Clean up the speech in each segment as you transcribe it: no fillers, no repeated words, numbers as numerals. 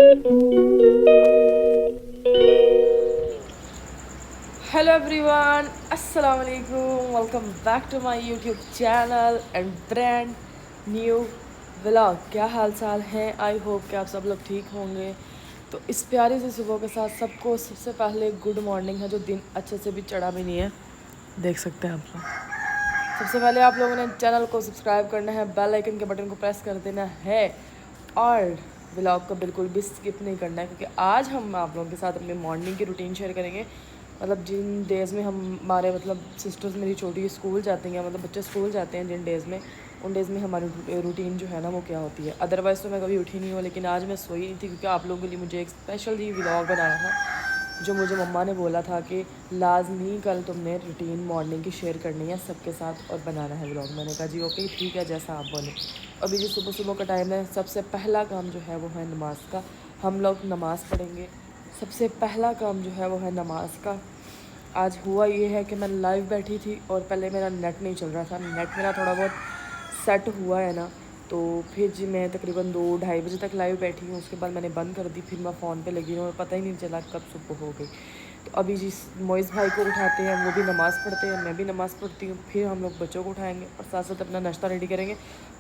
Hello everyone, अस्सलाम वालेकुम। Welcome back to my YouTube channel and brand new vlog. क्या हाल चाल है? आई होप कि आप सब लोग ठीक होंगे। तो इस प्यारी सी सुबह के साथ सबको सबसे पहले गुड मॉर्निंग है, जो दिन अच्छे से भी चढ़ा भी नहीं है, देख सकते हैं आप लोग। सबसे पहले आप लोगों ने चैनल को सब्सक्राइब करना है, बेल आइकन के बटन को प्रेस कर देना है और व्लॉग को बिल्कुल भी स्किप नहीं करना है, क्योंकि आज हम आप लोगों के साथ अपने मॉर्निंग की रूटीन शेयर करेंगे। मतलब जिन डेज़ में हमारे मतलब सिस्टर्स मेरी छोटी स्कूल जाती हैं, मतलब बच्चे स्कूल जाते हैं जिन डेज़ में, उन डेज़ में हमारी रूटीन जो है ना वो क्या होती है। अदरवाइज़ तो मैं कभी उठी नहीं हूँ, लेकिन आज मैं सोई नहीं थी क्योंकि आप लोगों के लिए मुझे एक स्पेशल ही व्लॉग बनाना था, जो मुझे मम्मा ने बोला था कि लाजमी कल तुमने रूटीन मॉर्निंग की शेयर करनी है सबके साथ और बनाना है व्लॉग। मैंने कहा जी ओके ठीक है, जैसा आप बोलें। अभी जी सुबह सुबह का टाइम है। सबसे पहला काम जो है वो है नमाज का। हम लोग नमाज़ पढ़ेंगे। सबसे पहला काम जो है वो है नमाज का। आज हुआ ये है कि मैं लाइव बैठी थी और पहले मेरा नेट नहीं चल रहा था। नेट मेरा थोड़ा बहुत सेट हुआ है ना, तो फिर जी मैं तकरीबन 2-2:30 बजे तक लाइव बैठी हूँ। उसके बाद मैंने बंद कर दी, फिर मैं फ़ोन पे लगी हूँ और पता ही नहीं चला कब सुबह हो गई। तो अभी जी मोइज़ भाई को उठाते हैं, वो भी नमाज़ पढ़ते हैं, मैं भी नमाज़ पढ़ती हूँ। फिर हम लोग बच्चों को उठाएंगे और साथ साथ अपना नाश्ता रेडी करेंगे।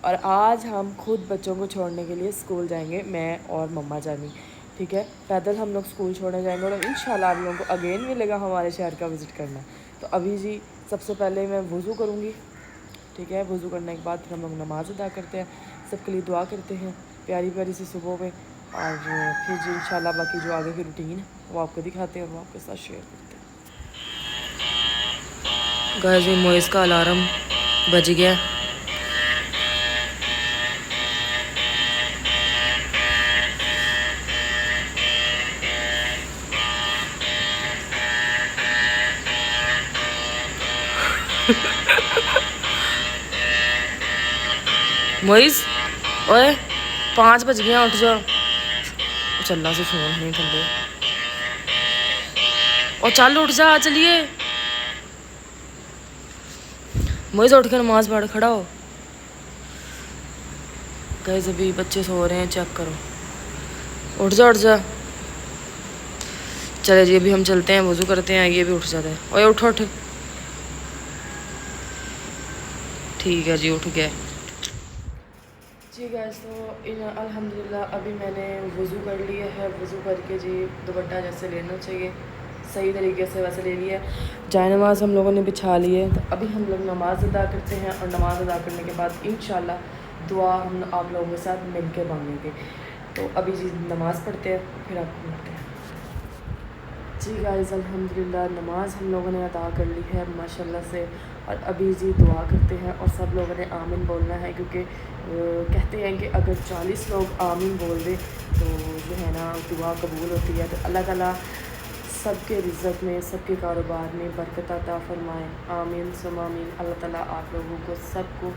और आज हम खुद बच्चों को छोड़ने के लिए स्कूल जाएंगे, मैं और मम्मा जानी। ठीक है, पैदल हम लोग स्कूल छोड़ने जाएंगे और इंशाल्लाह आप लोगों को अगेन मिलेगा हमारे शहर का विज़िट करना। तो अभी जी सबसे पहले मैं वज़ू करूँगी। ठीक है, वज़ू करने के बाद फिर हम लोग नमाज़ अदा करते हैं, सबके लिए दुआ करते हैं प्यारी प्यारी सी सुबह में। और फिर जी इंशाल्लाह बाकी जो आगे की रूटीन है वो आपको दिखाते हैं और वो आपके साथ शेयर करते हैं। गाइस, मोइस का अलार्म बज गया। मोइस, ओए 5 बज गया, उठ जा। चलना से फोन नहीं थले और चल उठ जा, चलिए। मोइस उठ कर नमाज पढ़, खड़ा हो। गाइस अभी बच्चे सो रहे हैं, चेक करो। उठ जा, उठ जा। चले जी, अभी हम चलते हैं, वज़ू करते हैं, ये भी उठ जाता है। ओए उठ उठ। ठीक है जी, उठ गया जी। गाइस तो अल्हम्दुलिल्लाह अभी मैंने वज़ू कर लिया है। वज़ू करके जी दुपट्टा जैसे लेना चाहिए सही तरीके से वैसे ले लिया। जाए नमाज़ हम लोगों ने बिछा ली है। तो अभी हम लोग नमाज़ अदा करते हैं और नमाज़ अदा करने के बाद इंशाल्लाह दुआ हम आप लोगों के साथ मिल के मांगेंगे। तो अभी जी नमाज़ पढ़ते हैं, फिर आपको मिलते हैं जी। गाइस अल्हम्दुलिल्लाह नमाज़ हम लोगों ने अदा कर ली है माशाल्लाह से। और अभी जी दुआ करते हैं और सब लोगों ने आमीन बोलना है, क्योंकि कहते हैं कि अगर 40 लोग आमीन बोल दें तो जो है ना दुआ कबूल होती है। तो अल्लाह ताला सबके रिज़्क़ में, सबके कारोबार में बरकत अता फ़रमाए। आमीन सुम आमीन। अल्लाह ताला आप लोगों को सबको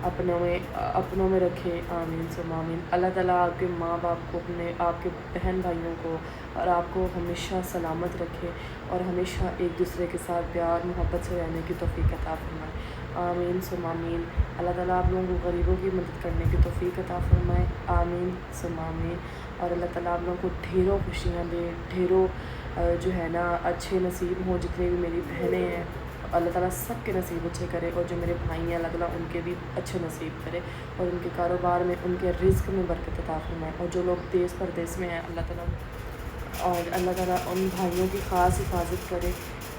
अपनों में रखे। आमीन सुम आमीन। अल्लाह ताला आपके माँ बाप को, अपने आपके बहन भाइयों को और आपको हमेशा सलामत रखे और हमेशा एक दूसरे के साथ प्यार मोहब्बत से रहने की तौफ़ीक अता फ़रमाए। आमीन सुम आमीन। अल्लाह ताला आप लोगों को गरीबों की मदद करने की तौफ़ीक अता फ़रमाए। आमीन सुम आमीन। और अल्लाह ताला आप लोगों को ढेरों खुशियाँ दे, ढेरों जो है ना अच्छे नसीब हों। जितने भी मेरी बहनें हैं, अल्लाह ताला सब के नसीब अच्छे करे, और जो मेरे भाई हैं अल्लाह ताला उनके भी अच्छे नसीब करे और उनके कारोबार में, उनके रिज़्क़ में बरकत अता फ़रमाए। और जो लोग देश परदेश में हैं अल्लाह ताला उन भाइयों की ख़ास हिफाजत करे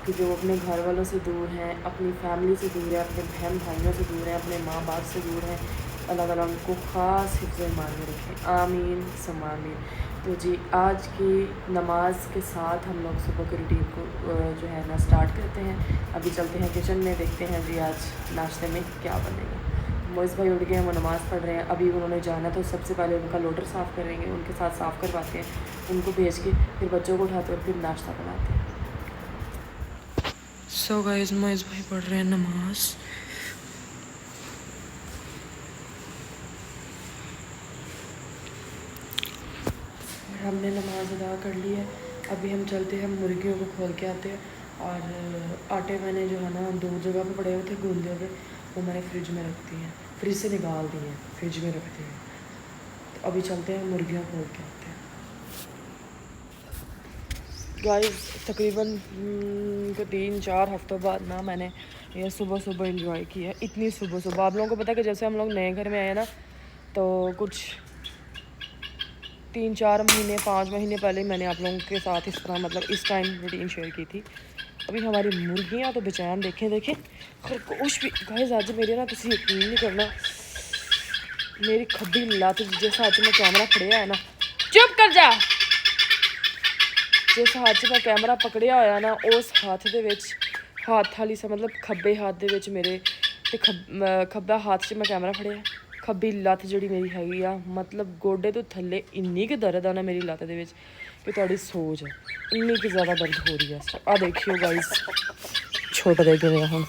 कि जो अपने घर वालों से दूर हैं, अपनी फैमिली से दूर है, अपने बहन भाइयों से दूर हैं, अपने माँ बाप से दूर हैं। अल्लाह ताला उनको ख़ास हिफ्ज़ ईमान में रखें। आमीन सुम्मा आमीन। तो जी आज की नमाज के साथ हम लोग सुबह की रूटीन को जो है ना स्टार्ट करते हैं। अभी चलते हैं किचन में, देखते हैं जी आज नाश्ते में क्या बनेगा। मोइज़ भाई उठ गए हैं, वो नमाज़ पढ़ रहे हैं। अभी उन्होंने जाना, तो सबसे पहले उनका लोटर साफ़ करेंगे, उनके साथ साफ़ करवाते हैं, उनको भेज के फिर बच्चों को उठाते और फिर नाश्ता बनाते हैं। सो गाइस मोइज़ भाई पढ़ रहे हैं नमाज़। हमने नमाज़ अदा कर ली है। अभी हम चलते हैं, मुर्गियों को खोल के आते हैं। और आटे मैंने जो है ना 2 जगह पे पड़े हुए थे गूंदे हुए, वो मैंने फ्रिज में रख दिए हैं, फ्रिज से निकाल दिए हैं, फ्रिज में रख दिए हैं। तो अभी चलते हैं, मुर्गियाँ खोल के आते हैं। गाइस तकरीबन 3-4 हफ्तों बाद ना मैंने ये सुबह सुबह एंजॉय किया। इतनी सुबह सुबह आप लोगों को पता है कि जैसे हम लोग नए घर में आए ना, तो कुछ 3-4 महीने 5 महीने पहले मैंने आप लोगों के साथ इस तरह मतलब इस टाइम रूटीन शेयर की थी। अभी हमारी मुर्गियाँ तो बेचैन देखें खरगोश भी। गाइस आज मेरे ना तुम यकीन नहीं करना, मेरी खब्बी लत्त जिस हाथ में कैमरा फड़िया है ना, चुप कर जा, जिस हाथ 'ਚ मैं कैमरा पकड़िया होया ना उस हाथ दे विच हाथ वाली सा मतलब खब्बे हाथ दे विच मेरे ते खब्बा हाथ 'ਚ मैं कैमरा फड़िया, खब्बी लत्त जिहड़ी मेरी हैगी आ मतलब गोडे तो थल्ले इन्नी कि दर्द आ ना मेरी लत्त दे विच कि तुहाडी सोच है इन्नी कि ज़्यादा दर्द हो रही है। आ देखियो गाइस छोटा दे गिरे हुण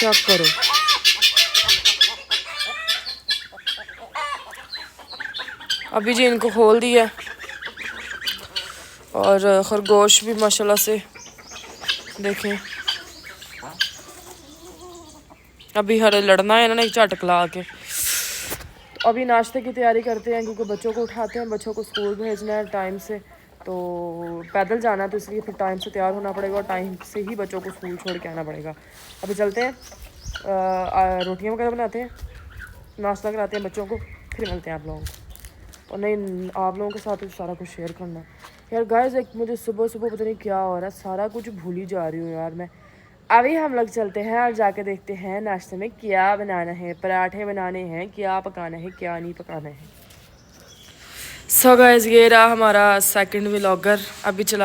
चेक करो। अभी जी इनको खोल दिया और खरगोश भी माशाल्लाह से देखें अभी हरे लड़ना है ना एक झटक ला के। तो अभी नाश्ते की तैयारी करते हैं क्योंकि बच्चों को उठाते हैं, बच्चों को स्कूल भेजना है टाइम से, तो पैदल जाना है तो इसलिए फिर टाइम से तैयार होना पड़ेगा और टाइम से ही बच्चों को स्कूल छोड़ के आना पड़ेगा। अभी चलते हैं, रोटियां वगैरह बनाते हैं, नाश्ता कराते हैं बच्चों को, फिर मिलते हैं आप लोगों को। और नहीं आप लोगों के साथ सारा कुछ शेयर करना यार। गाइस एक मुझे सुबह सुबह पता नहीं क्या हो रहा है, सारा कुछ भूल ही जा रही हूँ यार मैं। अभी हम लोग चलते हैं और जाके देखते हैं नाश्ते में क्या बनाना है, पराठे बनाने हैं, क्या पकाना है क्या नहीं पकाना है। सो गाइस ये रहा हमारा सेकंड व्लॉगर, अभी जा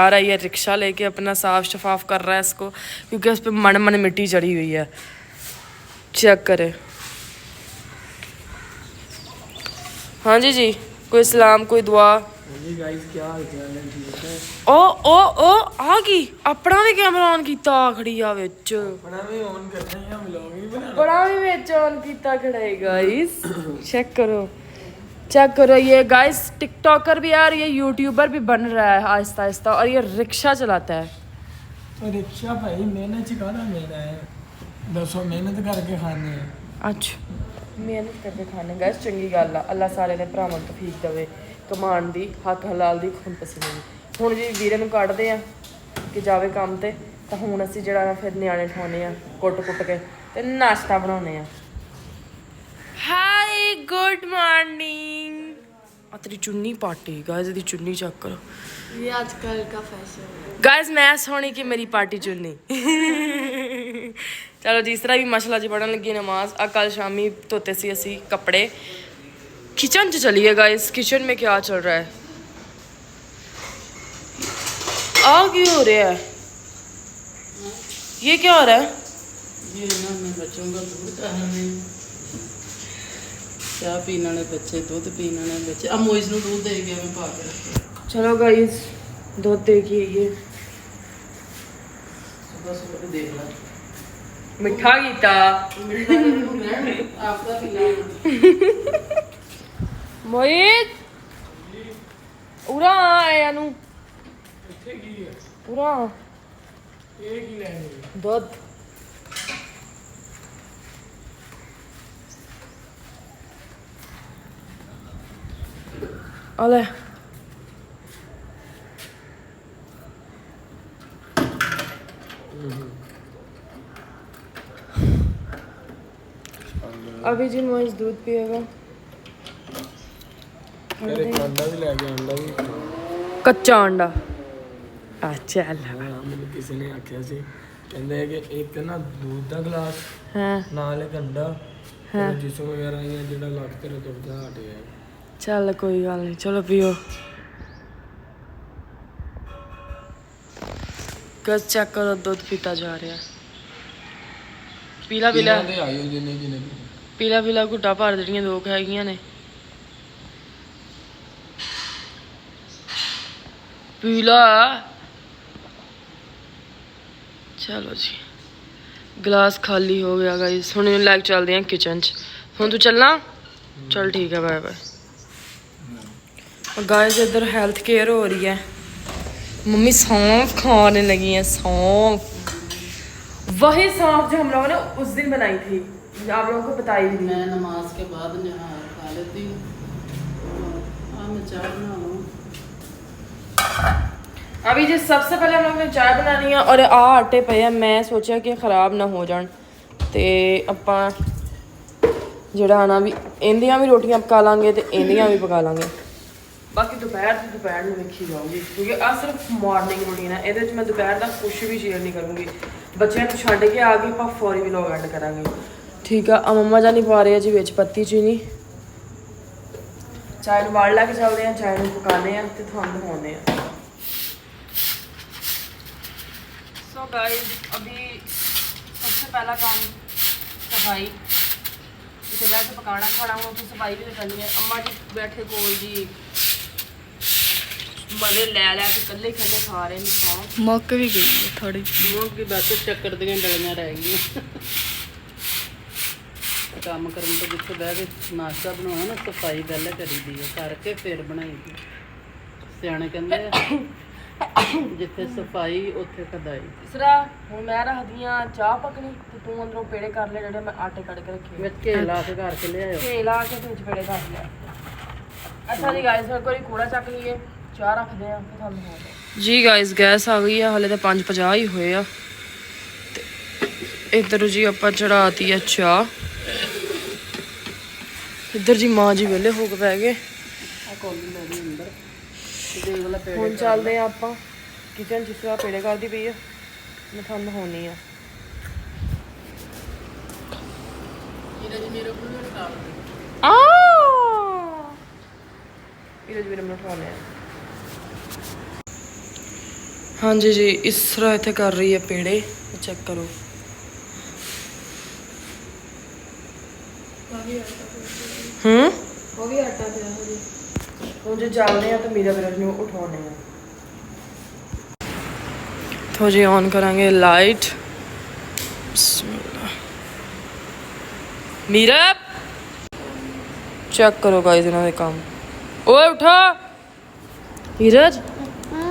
रहा है ये रिक्शा लेके, अपना साफ शफाफ कर रहा है इसको क्योंकि उस पर मन मिट्टी चढ़ी हुई है। चेक करें। हाँ जी कोई सलाम कोई दुआ। जी गाइस क्या हाल चाल है? ठीक है। ओ आ गई अपना भी कैमरा ऑन कीता खड़ी आ विच, अपना भी ऑन करना है, व्लॉग ही बनाना, अपना भी विच ऑन कीता खड़ा है गाइस। चेक करो ये गाइस टिकटॉकर भी यार, ये यूट्यूबर भी बन रहा है आहिस्ता आहिस्ता, और ये रिक्शा चलाता है। तो रिक्शा भाई मेहनत सिखाना मेरा है, दसो मेहनत करके खाने हैं। अच्छा मेहनत करके खाने गाइस चंगी गल आ, अल्लाह सारे ने भरावां ਨੂੰ तौफीक देवे कमाण दी, हक हलाल दी, खून पसीने दी। ਹੁਣ ਜੀ ਵੀਰੇ ਨੂੰ ਕੱਢਦੇ ਆ ਕਿ ਜਾਵੇ ਕੰਮ ਤੇ, ਤਾਂ ਹੁਣ ਅਸੀਂ ਜਿਹੜਾ ਨਾ ਫਿਰ ਨਿਆਣੇ ਠਾਉਣੇ ਆ ਕੁੱਟ ਕੇ ਤੇ ਨਾਸ਼ਤਾ ਬਣਾਉਣੇ ਆ। High good morning. ਆ ਤੇਰੀ ਚੁੰਨੀ ਪਾਟੀ ਗਾਇਸ, ਇਹਦੀ ਚੁੰਨੀ ਚੈੱਕ ਕਰੋ, ये आजकल का फैशन है गाइस मैं सोनी की मेरी पार्टी चुन्नी। चलो जी इस तरह भी माशाल्लाह जी पढ़न लगी नमाज। कल शामी धोते सी असी कपड़े। किचन च चलिए गाइस, किचन में क्या चल रहा है, आ क्यों हो रहा है, ये क्या हो रहा है? ये ना मैं बच्चों का दूध का है, चाय पीने वाले बच्चे, दूध पीने वाले बच्चे। अब मोइज ਨੂੰ दूध दे गया मैं पा के रखा। चलो गाइस दूध देखिए, ये सुबह सुबह देख ला मिठा कीता आपका पीना मोहित उरा आया नु ਇੱਥੇ ਕੀ ਹੈ? उरा ਇਹ ਕੀ ਲੈਣੀ? दूध अले अभी जी मोहित दूध पिएगा। ਮੇਰੇ ਅੰਡਾ ਵੀ ਲੈ ਗਿਆ, ਅੰਡਾ ਵੀ कच्चा अंडा अच्छा ਮੈਨੂੰ ਕਿਸੇ ਨੇ ਆਖਿਆ ਸੀ, ਕਹਿੰਦੇ ਕਿ ਇੱਕ ਨਾ दूध ਦਾ ਗਲਾਸ हाँ ਨਾਲ ਇੱਕ ਅੰਡਾ, हाँ ਜਿਸਮ ਵਗੈਰਾ ਜਾਂ ਜਿਹੜਾ ਲੱਗ ਤੇਰੇ ਦੁੱਧ ਹਟ ਗਿਆ। चल कोई गल नहीं, चलो पियो। गस चेक करो दूध पीता जा रहा है। पीला पीला ਇਹਨਾਂ ਦੇ ਆਇਓ ਜਿੰਨੇ ਜਿੰਨੇ पीला पीला घुट्टा भर ਜਿਹੜੀਆਂ ਦੋ ਹੈਗੀਆਂ ਨੇ। पीला चलो जी गिलास खाली हो गया गाइस। हुण लैके चलते हैं किचन च। हुण तू चलना? चल ठीक है बाय बाय। गाइस इधर हेल्थ केयर हो रही है, मम्मी सौंफ खाने लगी है, सौंफ, वही सौंफ जो हम लोगों ने उस दिन बनाई थी, आप लोगों को पता ही नहीं। मैं नमाज के बाद निहार खा लेती हूँ। मैं चाय बना लूँ। अभी जी सबसे पहले हम लोग ने चाय बनानी है और आटे पे है। मैं सोचा कि खराब ना हो जान ते ਆਪਾਂ ਜਿਹੜਾ ਆਣਾ ਵੀ ਇਹਦੀਆਂ ਵੀ ਰੋਟੀਆਂ ਪਕਾ ਲਾਂਗੇ ਤੇ ਇਹਦੀਆਂ ਵੀ ਪਕਾ ਲਾਂਗੇ। ਬਾਕੀ ਦੁਪਹਿਰ ਨੂੰ ਵੇਖੀ ਜਾਊਗੀ ਕਿਉਂਕਿ ਆ ਸਿਰਫ ਮਾਰਨਿੰਗ ਰੂਟੀਨ ਹੈ। ਇਹਦੇ ਵਿੱਚ ਮੈਂ ਦੁਪਹਿਰ ਦਾ ਕੁਝ ਵੀ ਸ਼ੇਅਰ ਨਹੀਂ ਕਰੂੰਗੀ। ਬੱਚਿਆਂ ਨੂੰ ਛੱਡ ਕੇ ਆ ਕੇ ਆਪਾਂ ਫੌਰੀ ਵਲੌਗ ਐਡ ਕਰਾਂਗੇ। ਠੀਕ ਆ ਮੰਮਾ ਜਾਨੀ ਪਾ ਰਹੇ ਆ ਜੀ ਵਿੱਚ ਪੱਤੀ ਚੀਨੀ। ਚਾय ਨੂੰ ਵਾਲ ਲਾ ਕੇ ਚੱਲਦੇ ਆ, ਚਾय ਨੂੰ ਪਕਾਉਂਦੇ ਆ ਤੇ ਤੁਹਾਨੂੰ ਦਿਖਾਉਂਦੇ ਆ। सो गाइस अभी सबसे पहला काम सफाई। इसे बैठ पकाना खाना हुआ तो सफाई भी करनी है। अम्मा जी बैठे कोल जी मजे लै के कल्ले खा रहे हैं। खाओ मुक भी गई है थोड़ी मुक की बस चक्कर दी डलियां रह गई। काम करने तो पिछले बह के नाश्ता बनाना ना सफाई पहले करी दी है करके फिर बनाई दी। सियाने कहते जिथे सफाई उत्थे कदाई। तीसरा हुण मैं रखदी हां चाह पकनी ते तू अंदरों पेड़े कर ले जेडे मैं आटे कट के रखे विच घे ला के घर के ले आयो। घे ला के ते पेड़े कर ले। अच्छा जी गाइस एक बारी कूड़ा चक लीए चाह रखदे हां फिर थानू हो जी। गाइस गैस आ गई है हाले तो 5:50 ही होए आ ते इधर जी आपां चढ़ाती है चाह। इधर जी मां जी वेले हो के पै गए। ਹੁਣ ਚੱਲਦੇ ਆ ਆਪਾਂ ਕਿਚਨ ਜਿਸ ਤਰ੍ਹਾਂ ਪੇੜੇ ਕਰਦੀ ਪਈ ਆ ਮੈਂ ਤੁਹਾਨੂੰ ਦਿਖਾਉਣੀ ਆ। नीरज मेरे को भी उठा ਇਹਦੇ ਵੀਰੇ ਮੈਨੂੰ ਉਠਾਉਣੇ ਆ। ਹਾਂਜੀ ਜੀ ਇਸ ਤਰ੍ਹਾਂ ਇੱਥੇ ਕਰ ਰਹੀ ਹੈ ਪੇੜੇ ਚੈੱਕ ਕਰੋ। वो भी आटा पिया हो जी। ਹੁਣ ਜੇ ਚੱਲਦੇ ਆ ਤਾਂ ਮੀਰਾ ਵੀਰੇ ਨੂੰ ਉਠਾਉਣੇ ਆ। तो जी ऑन करांगे लाइट। मीरा चेक करो गाइस इन्होंने काम। ओए उठा नीरज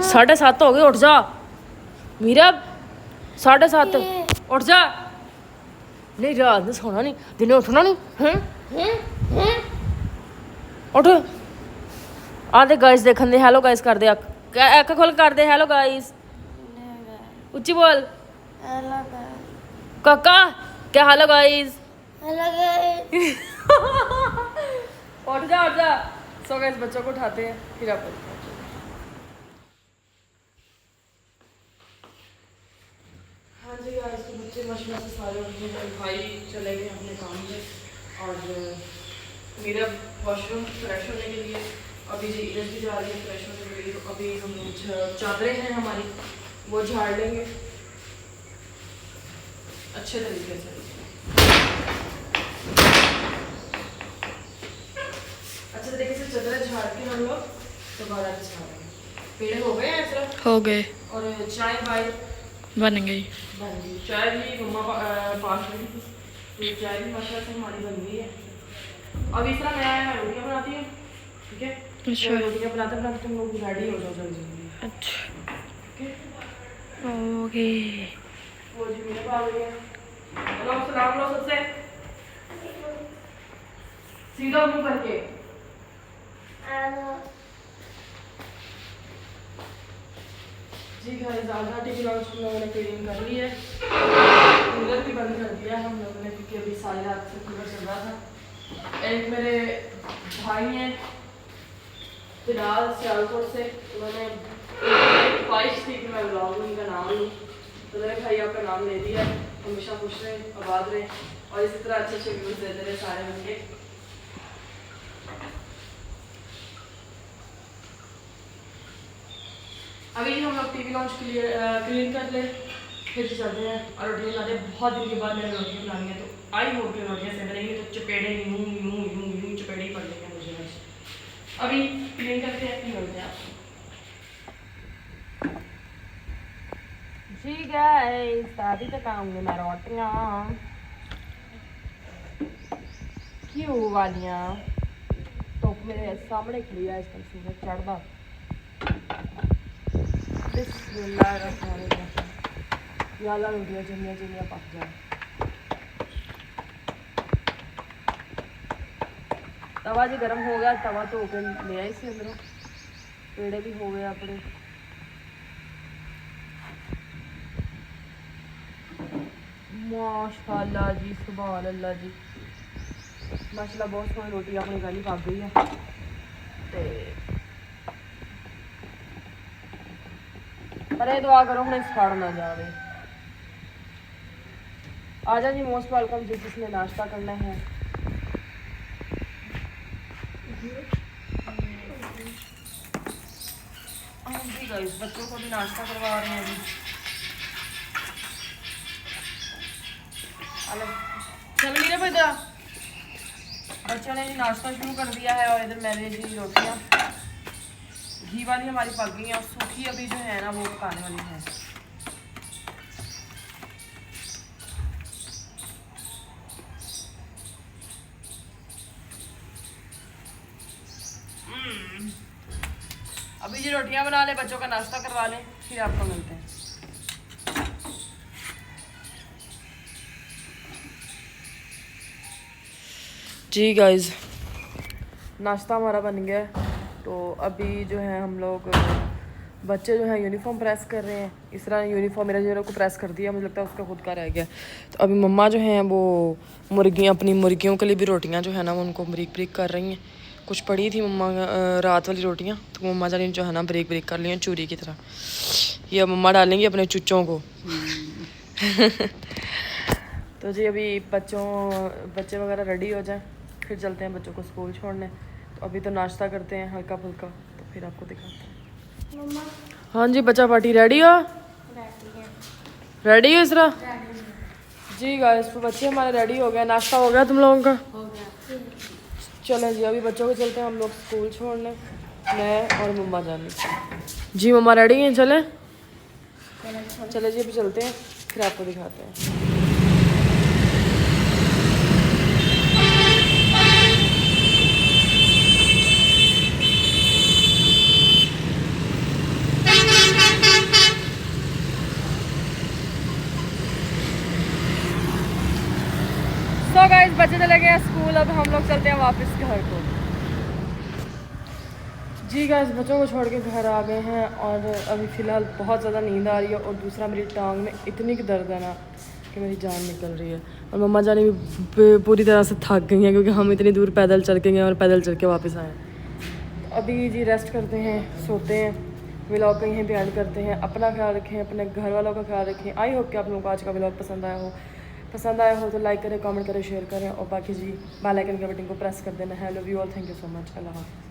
7:30 हो गए उठ जा। मीरा 7:30 उठ जा। नहीं रात में सोना नहीं दिन उठना नहीं हैं उठ। आते गाइस देखन दे हेलो गाइस कर दे अख खोल कर दे हेलो गाइस उच्ची बोल काका क्या हेलो गाइस उठ जा। सो गाइस बच्चों को उठाते हैं फिर आप हाँ जी गाइस तो बच्चे मशीन से सारे उठ गए भाई चले गए अपने काम पे और मेरा वॉशरूम फ्रेश होने के लिए अभी जी इधर भी जा रही है फ्रेश होने के लिए। तो अभी हम चादरें हैं हमारी वो झाड़ लेंगे अच्छे तरीके से। अच्छे तरीके से चादरें झाड़ के हम लोग दोबारा बिछाएंगे। पेड़े हो गए ऐसा हो गए और चाय बाई बन गई। चाय भी मम्मा पास रही थी तो चाय भी माशा से हमारी बन गई है। अब इस तरह मैं रोटियाँ बनाती हूँ ठीक है। अच्छा रोटियाँ बनाते बनाते तुम लोग रेडी हो जाओ जल्दी। अच्छा ठीक है ओके। वो जी मेरे पास आ गया। हेलो सलाम लो सबसे सीधा मुंह करके। जी गाइस आधा टीवी लॉन्च हम लोगों ने क्लीन कर ली है। कूलर भी बंद कर दिया हम लोगों ने क्योंकि अभी सारी रात से कूलर चल रहा था। एक मेरे भाई हैं फिलहाल सियालकोट से उन्होंने ख्वाहिश थी कि मैं ब्लॉग में उनका नाम लूँ तो मेरे भाई आपका नाम ले दिया। हमेशा खुश रहे आबाद रहे और इसी तरह अच्छे अच्छे व्यूज़ देते रहे सारे मिलके। अभी हम लोग टीवी लॉन्च क्लीन कर ले फिर चलते हैं और रोटियाँ बनाते हैं। बहुत दिन के बाद मैंने रोटियाँ बनानी है तो आई होप कि रोटियाँ से बनेंगी तो चपेड़े यूँ चपेड़े ही पड़ जाएंगे मुझे बस। अभी क्लीन करके फिर मिलते हैं आपको। जी गाइस अभी तक आऊँगी मैं रोटियाँ क्यों वालियाँ तो मेरे सामने खड़ी है इसका सूरज चढ़ता। बिस्मिल्लाहिर्रहमानिर्रहीम या अल्लाह रोटियाँ जिन्नियां पक जाए। तवा जी गर्म हो गया, तवा धो के ले आई सी अंदरों, पेड़े भी हो गए अपने। माशाल्लाह जी, सुभान अल्लाह जी, माशाल्लाह बहुत सोहनी रोटी अपनी गली पक गई है। ते पर ये दुआ करो हमने सड़ ना जावे। आजा जी, मोस्ट वेलकम जिसने नाश्ता करना है। हाँ जी गाइस, बच्चों को भी नाश्ता करवा रहे हैं अभी। चल मेरे पे इधर, बच्चों ने जी नाश्ता शुरू कर दिया है और इधर मैंने जी रोटियाँ घी वाली हमारी पक गई हैं और सूखी अभी जो है ना वो पकाने वाली है। अभी जी रोटियां बना ले, बच्चों का नाश्ता करवा लें, फिर आपको मिलते हैं। जी गाइस, नाश्ता हमारा बन गया है। तो अभी जो है हम लोग बच्चे जो है यूनिफॉर्म प्रेस कर रहे हैं। इस तरह यूनिफॉर्म मेरा जो को प्रेस कर दिया, मुझे लगता है उसका खुद का रह गया। तो अभी मम्मा जो हैं वो मुर्गियाँ, अपनी मुर्गियों के लिए भी रोटियाँ जो है ना वो उनको ब्रेक ब्रेक कर रही हैं। कुछ पड़ी थी मम्मा रात वाली रोटियाँ, तो मम्मा जानी जो है ना ब्रेक ब्रेक कर ली हैं चूरी की तरह। ये मम्मा डालेंगी अपने चुच्चों को। तो जी अभी बच्चे वगैरह रेडी हो जाएं, फिर चलते हैं बच्चों को स्कूल छोड़ने। तो अभी तो नाश्ता करते हैं हल्का फुल्का, तो फिर आपको दिखाते हैं। मम्मा हाँ जी बच्चा पार्टी रेडी हो? रेडी हो इस तरह? जी गाइस, तो बच्चे हमारे रेडी हो गए। नाश्ता हो गया तुम लोगों का? हो गया। चलें जी, अभी बच्चों को चलते हैं हम लोग स्कूल छोड़ने, मैं और मम्मा जानी। जी मम्मा रेडी हैं? चलें? चले जी अभी चलते हैं, फिर आपको दिखाते हैं। तो गाइस बच्चे चले गए स्कूल, अब हम लोग चलते हैं वापस घर को। जी गाइस, बच्चों को छोड़ के घर आ गए हैं और अभी फ़िलहाल बहुत ज़्यादा नींद आ रही है और दूसरा मेरी टांग में इतनी की दर्द है ना कि मेरी जान निकल रही है। और मम्मा जानी भी पूरी तरह से थक गई हैं क्योंकि हम इतनी दूर पैदल चल के गए और पैदल चल के वापस आए। तो अभी जी रेस्ट करते हैं, सोते हैं, व्लॉग का यहीं पे एंड करते हैं। अपना ख्याल रखें, अपने घर वालों का ख्याल रखें। आई होप कि आप लोगों को आज का व्लॉग पसंद आया हो तो लाइक करें, कमेंट करें, शेयर करें और बाकी जी बेल आइकन के बटन को प्रेस कर देना है। Love you all, thank you so much, अल्लाह हाफ़िज़।